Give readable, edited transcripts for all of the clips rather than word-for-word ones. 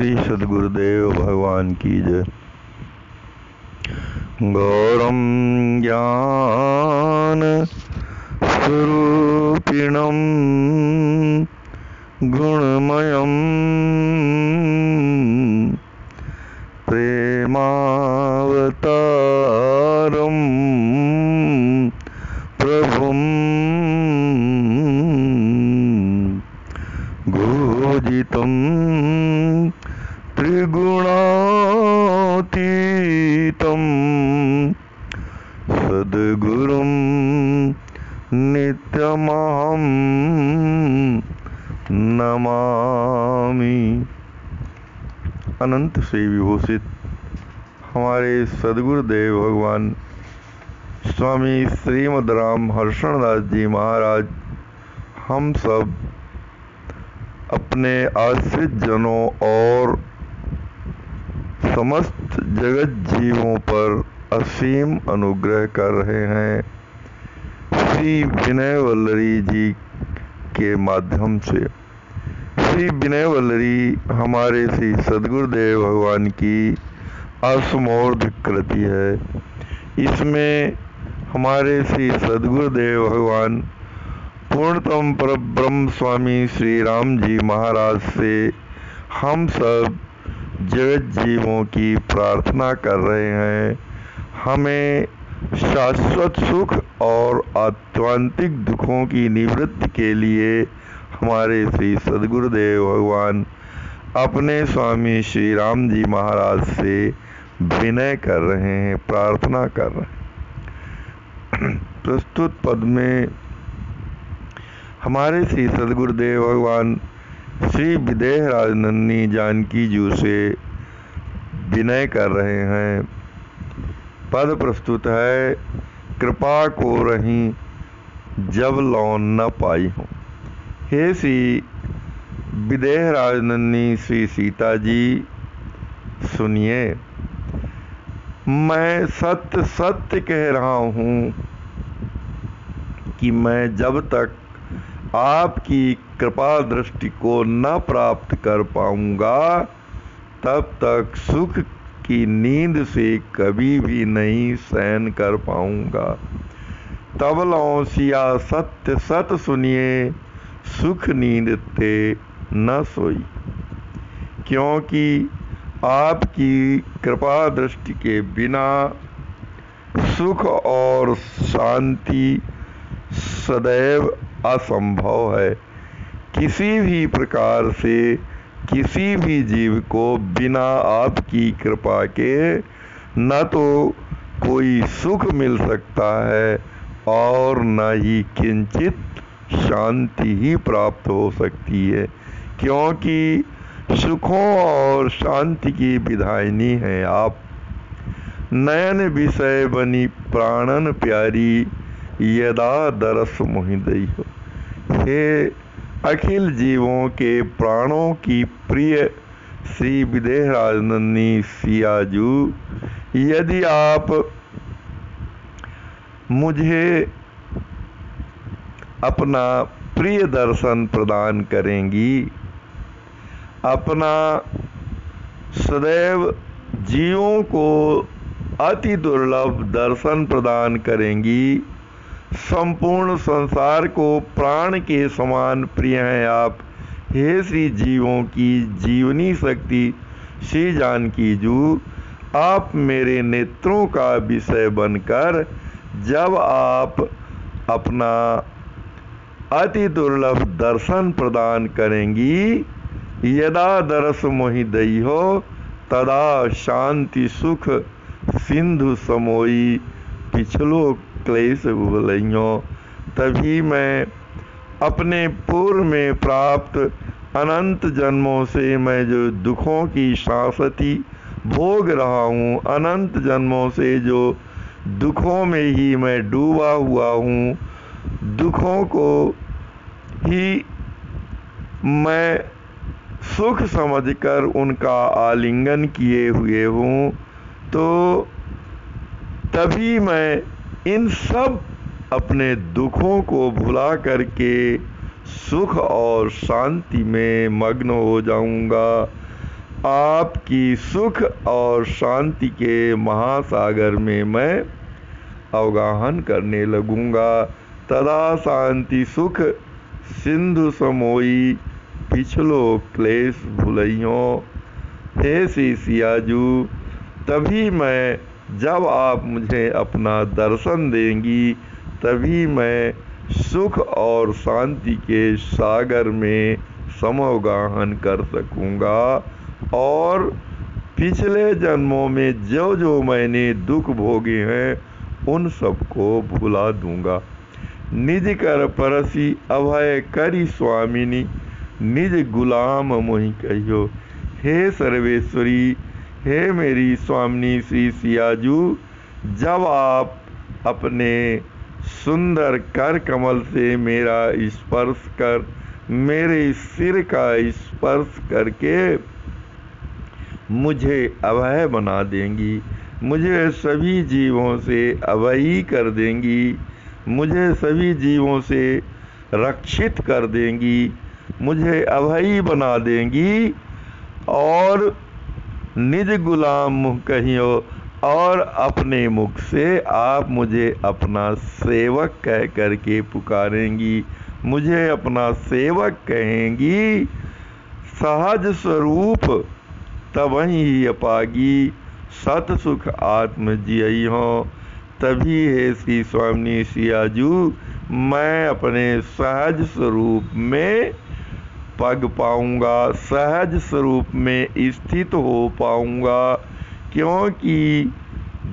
श्री सद्गुरुदेव भगवान की जय। गौरम ज्ञान स्वरूपिणम गुणमयम प्रेमावतारम प्रभुम गोजितम त्रिगुणातीतम सद्गुरुं नित्यमहं नमामि। अनंत से विभूषित हमारे सद्गुरुदेव भगवान स्वामी श्रीमद् राम हर्षणदास जी महाराज हम सब अपने आश्रित जनों और समस्त जगत जीवों पर असीम अनुग्रह कर रहे हैं श्री विनय वल्लरी जी के माध्यम से। श्री विनय वल्लरी हमारे श्री सद्गुरुदेव भगवान की असमोर्ध कृति है। इसमें हमारे श्री सद्गुरुदेव भगवान पूर्णतम परब्रह्म स्वामी श्री राम जी महाराज से हम सब जगत जीवों की प्रार्थना कर रहे हैं, हमें शाश्वत सुख और आत्यंतिक दुखों की निवृत्ति के लिए हमारे श्री सद्गुरुदेव भगवान अपने स्वामी श्री राम जी महाराज से विनय कर रहे हैं, प्रार्थना कर रहे हैं। प्रस्तुत पद में हमारे श्री सद्गुरुदेव भगवान श्री विदेह राजनंदनी जानकी जी से विनय कर रहे हैं। पद प्रस्तुत है। कृपा को रही जब लौन न पाई हूँ। हे श्री विदेह राजनंदनी श्री सीता जी सुनिए, मैं सत्य सत्य कह रहा हूँ कि मैं जब तक आपकी कृपा दृष्टि को न प्राप्त कर पाऊंगा तब तक सुख की नींद से कभी भी नहीं शयन कर पाऊंगा। तब लौसिया सत्य सत सुनिए, सुख नींद ते न सोई। क्योंकि आपकी कृपा दृष्टि के बिना सुख और शांति सदैव असंभव है। किसी भी प्रकार से किसी भी जीव को बिना आपकी कृपा के न तो कोई सुख मिल सकता है और न ही किंचित शांति ही प्राप्त हो सकती है। क्योंकि सुखों और शांति की विधायिनी हैं आप। नयन विषय बनी प्राणन प्यारी, यदा दरस मोहि दई हो। हे अखिल जीवों के प्राणों की प्रिय श्री विदेह राजनंदनी सियाजू, यदि आप मुझे अपना प्रिय दर्शन प्रदान करेंगी, अपना सदैव जीवों को अति दुर्लभ दर्शन प्रदान करेंगी, संपूर्ण संसार को प्राण के समान प्रिय हैं आप। हे श्री जीवों की जीवनी शक्ति श्री जानकी जू, आप मेरे नेत्रों का विषय बनकर जब आप अपना अति दुर्लभ दर्शन प्रदान करेंगी, यदा दरस मोहि दई हो तदा शांति सुख सिंधु समोई पिछलो क्लेश उबलइयों। तभी मैं अपने पूर्व में प्राप्त अनंत जन्मों से मैं जो दुखों की शाश्वती भोग रहा हूँ, अनंत जन्मों से जो दुखों में ही मैं डूबा हुआ हूँ, दुखों को ही मैं सुख समझकर उनका आलिंगन किए हुए हूँ, तो तभी मैं इन सब अपने दुखों को भुला करके सुख और शांति में मग्न हो जाऊंगा। आपकी सुख और शांति के महासागर में मैं अवगाहन करने लगूंगा। तदा शांति सुख सिंधु समोई पिछलो क्लेश भुलइयों। हे श्री सियाजू, तभी मैं, जब आप मुझे अपना दर्शन देंगी, तभी मैं सुख और शांति के सागर में समअवगाहन कर सकूंगा और पिछले जन्मों में जो जो मैंने दुख भोगे हैं उन सबको भुला दूंगा। निज कर परसी अभय करी स्वामिनी, निज गुलाम मोहि कहियो। हे सर्वेश्वरी, हे मेरी स्वामिनी श्री सियाजू, जब आप अपने सुंदर कर कमल से मेरा स्पर्श कर, मेरे सिर का स्पर्श करके मुझे अभय बना देंगी, मुझे सभी जीवों से अभयी कर देंगी, मुझे सभी जीवों से रक्षित कर देंगी, मुझे अभयी बना देंगी और निज गुलाम मुख कहियो, और अपने मुख से आप मुझे अपना सेवक कह करके पुकारेंगी, मुझे अपना सेवक कहेंगी। सहज स्वरूप तबहि अपागी, सत सुख आत्म जियई हो। तभी हे श्री स्वामी सियाजू, मैं अपने सहज स्वरूप में पग पाऊंगा, सहज स्वरूप में स्थित हो पाऊंगा, क्योंकि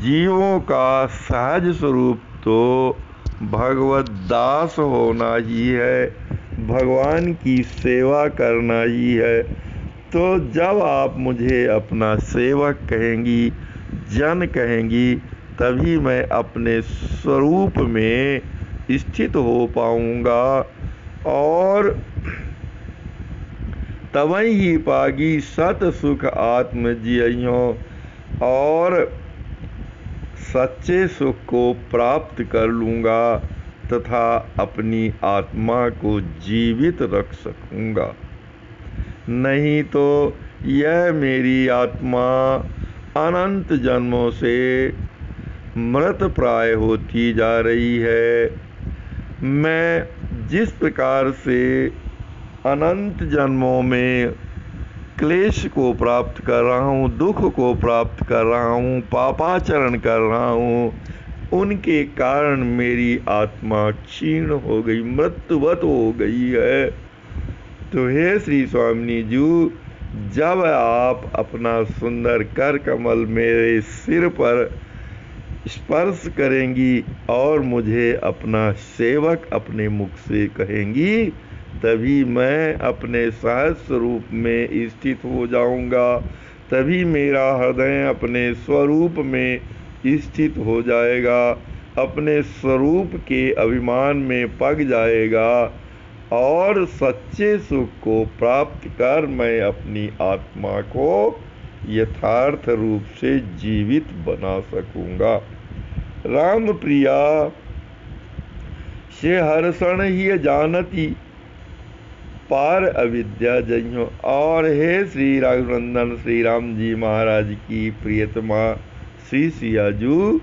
जीवों का सहज स्वरूप तो भगवत दास होना ही है, भगवान की सेवा करना ही है। तो जब आप मुझे अपना सेवक कहेंगी, जन कहेंगी, तभी मैं अपने स्वरूप में स्थित हो पाऊंगा और तवहीं ही पागी सत सुख आत्म जियइयो, और सच्चे सुख को प्राप्त कर लूँगा तथा अपनी आत्मा को जीवित रख सकूँगा। नहीं तो यह मेरी आत्मा अनंत जन्मों से मृत प्राय होती जा रही है। मैं जिस प्रकार से अनंत जन्मों में क्लेश को प्राप्त कर रहा हूँ, दुख को प्राप्त कर रहा हूँ, पापाचरण कर रहा हूँ, उनके कारण मेरी आत्मा क्षीण हो गई, मृत्युवत हो गई है। तो हे श्री स्वामिनी जी, जब आप अपना सुंदर कर कमल मेरे सिर पर स्पर्श करेंगी और मुझे अपना सेवक अपने मुख से कहेंगी, तभी मैं अपने सहज स्वरूप में स्थित हो जाऊंगा, तभी मेरा हृदय अपने स्वरूप में स्थित हो जाएगा, अपने स्वरूप के अभिमान में पग जाएगा और सच्चे सुख को प्राप्त कर मैं अपनी आत्मा को यथार्थ रूप से जीवित बना सकूंगा। राम प्रिया से हर्षण ही जानती पार अविद्या जइयो। और हे श्री रघुनंदन श्री राम जी महाराज की प्रियतमा श्री सियाजू,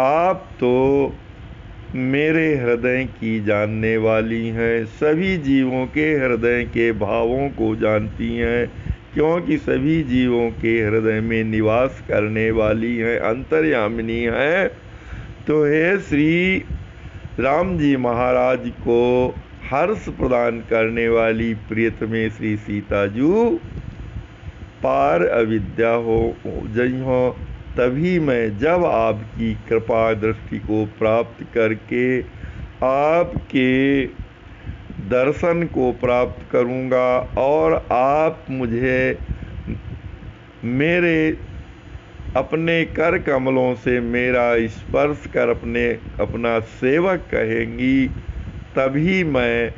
आप तो मेरे हृदय की जानने वाली हैं, सभी जीवों के हृदय के भावों को जानती हैं, क्योंकि सभी जीवों के हृदय में निवास करने वाली हैं, अंतर्यामिनी हैं। तो हे श्री राम जी महाराज को हर्ष प्रदान करने वाली प्रियतमे श्री सीताजू, पार अविद्या हो जई हो, तभी मैं जब आपकी कृपा दृष्टि को प्राप्त करके आपके दर्शन को प्राप्त करूंगा और आप मुझे मेरे अपने कर कमलों से मेरा स्पर्श कर अपना सेवक कहेंगी, तभी मैं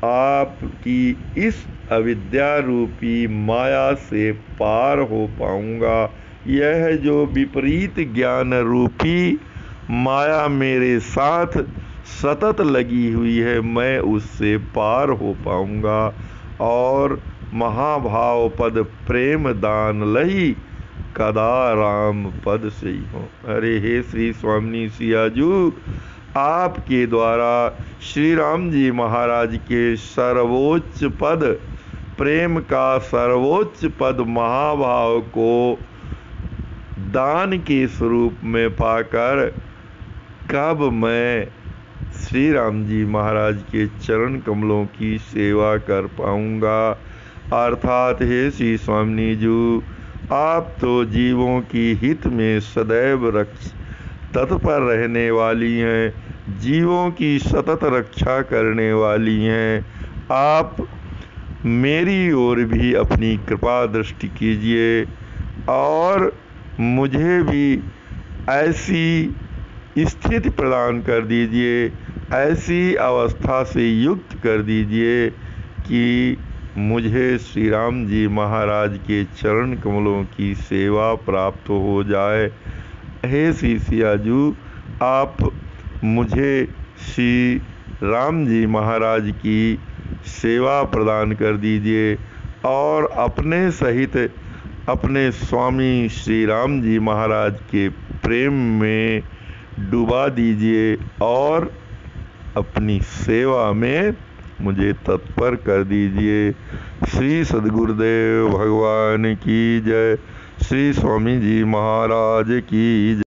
आपकी इस अविद्या रूपी माया से पार हो पाऊंगा। यह जो विपरीत ज्ञान रूपी माया मेरे साथ सतत लगी हुई है, मैं उससे पार हो पाऊंगा और महाभाव पद प्रेम दान लही, कदा राम पद से हो। अरे हे श्री स्वामी सियाजू, आपके द्वारा श्री राम जी महाराज के सर्वोच्च पद, प्रेम का सर्वोच्च पद महाभाव को दान के स्वरूप में पाकर कब मैं श्री राम जी महाराज के चरण कमलों की सेवा कर पाऊंगा। अर्थात हे श्री स्वामी जी, आप तो जीवों की हित में सदैव तत्पर रहने वाली हैं, जीवों की सतत रक्षा करने वाली हैं। आप मेरी ओर भी अपनी कृपा दृष्टि कीजिए और मुझे भी ऐसी स्थिति प्रदान कर दीजिए, ऐसी अवस्था से युक्त कर दीजिए कि मुझे श्री राम जी महाराज के चरण कमलों की सेवा प्राप्त हो जाए। हे श्री सियाजू, आप मुझे श्री राम जी महाराज की सेवा प्रदान कर दीजिए और अपने सहित अपने स्वामी श्री राम जी महाराज के प्रेम में डुबा दीजिए और अपनी सेवा में मुझे तत्पर कर दीजिए। श्री सद्गुरुदेव भगवान की जय। श्री स्वामी जी महाराज की जय।